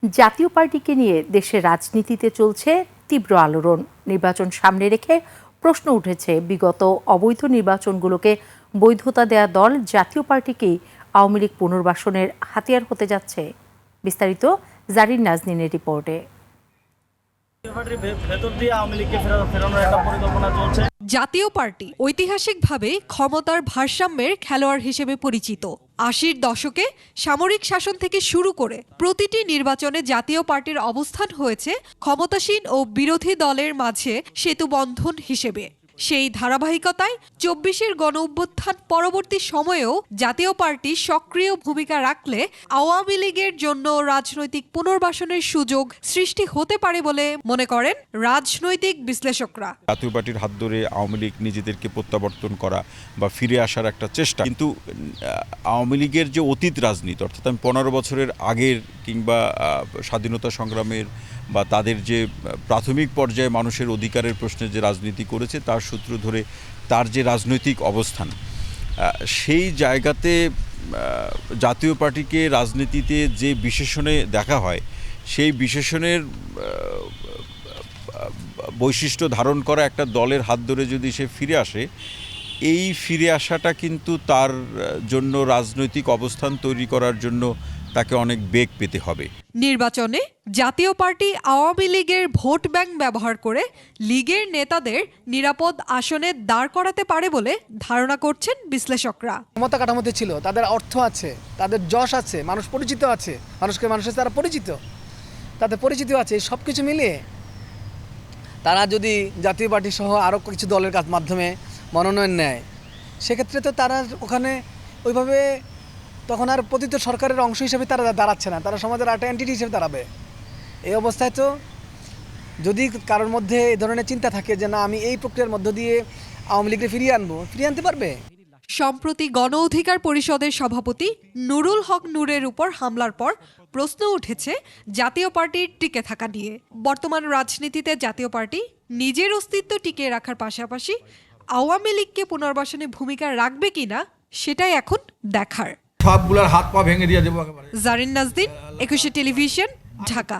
জাতীয় পার্টিকে নিয়ে দেশের রাজনীতিতে চলছে তীব্র আলোড়ন। নির্বাচন সামনে রেখে প্রশ্ন উঠেছে, বিগত অবৈধ নির্বাচনগুলোকে বৈধতা দেয়া দল জাতীয় পার্টিকেই আওয়ামী লীগ পুনর্বাসনের হাতিয়ার হতে যাচ্ছে। বিস্তারিত জারিন নাজনীনের রিপোর্টে। জাতীয় পার্টি ঐতিহাসিকভাবে ক্ষমতার ভারসাম্যের খেলোয়াড় হিসেবে পরিচিত। ৮০-র দশকে সামরিক শাসন থেকে শুরু করে প্রতিটি নির্বাচনে জাতীয় পার্টির অবস্থান হয়েছে ক্ষমতাসীন ও বিরোধী দলের মাঝে সেতুবন্ধন হিসেবে। সেই ধারাবাহিকতায় ২৪-এর গণঅভ্যুত্থান পরবর্তী সময়েও জাতীয় পার্টি সক্রিয় ভূমিকা রাখলে আওয়ামী লীগের জন্য রাজনৈতিক পুনর্বাসনের সুযোগ সৃষ্টি হতে পারে বলে মনে করেন রাজনৈতিক বিশ্লেষকরা। জাতীয় পার্টির হাত ধরে আওয়ামী লীগ নিজেদেরকে প্রত্যাবর্তন করা বা ফিরে আসার একটা চেষ্টা, কিন্তু আওয়ামী লীগের যে অতীত রাজনীতি, অর্থাৎ আমি ১৫ বছরের আগের কিংবা স্বাধীনতা সংগ্রামের বা তাদের যে প্রাথমিক পর্যায়ে মানুষের অধিকারের প্রশ্নে যে রাজনীতি করেছে তার সূত্র ধরে তার যে রাজনৈতিক অবস্থান, সেই জায়গাতে জাতীয় পার্টিকে রাজনীতিতে যে বিশেষণে দেখা হয় সেই বিশেষণের বৈশিষ্ট্য ধারণ করা একটা দলের হাত ধরে যদি সে ফিরে আসে, এই ফিরে আসাটা কিন্তু তার জন্য রাজনৈতিক অবস্থান তৈরি করার জন্য তাকে অনেক বেগ পেতে হবে। নির্বাচনে জাতীয় পার্টি আওয়ামী লীগের ভোট ব্যাংক ব্যবহার করে লীগের নেতাদের নিরাপদ আসনে দাঁড় করাতে পারে বলে ধারণা করছেন বিশ্লেষকরা। ক্ষমতা কাঠামোতে ছিল, তাদের অর্থ আছে, তাদের যশ আছে, মানুষ পরিচিত আছে, মানুষের তারা পরিচিত, তাদের পরিচিত আছে, সব কিছু মিলিয়ে তারা যদি জাতীয় পার্টি সহ আরও কিছু দলের মাধ্যমে মনোনয়ন নেয়, সেক্ষেত্রে তো তারা ওখানে ওইভাবে তখন আর পতিত সরকারের অংশ হিসেবে তারা দাঁড়াচ্ছে না, তারা সমাজের একটা এন্টিটি হিসেবে দাঁড়াবে। এই অবস্থায় তো যদি কারোর মধ্যে এই ধরনের চিন্তা থাকে যে না, আমি এই প্রক্রিয়ার মধ্য দিয়ে আওয়ামী লীগকে ফিরিয়ে আনতে পারবে। সম্প্রতি গণ অধিকার পরিষদের সভাপতি নুরুল হক নূরের উপর হামলার পর প্রশ্ন উঠেছে জাতীয় পার্টির টিকে থাকা নিয়ে। বর্তমান রাজনীতিতে জাতীয় পার্টি নিজের অস্তিত্ব টিকিয়ে রাখার পাশাপাশি আওয়ামী লীগকে পুনর্বাসনে ভূমিকা রাখবে কিনা সেটাই এখন দেখার। সবগুলোর হাত পা ভেঙে দিয়ে দেবো একেবারে। জারিন নাজনীন, ২১ টেলিভিশন, ঢাকা।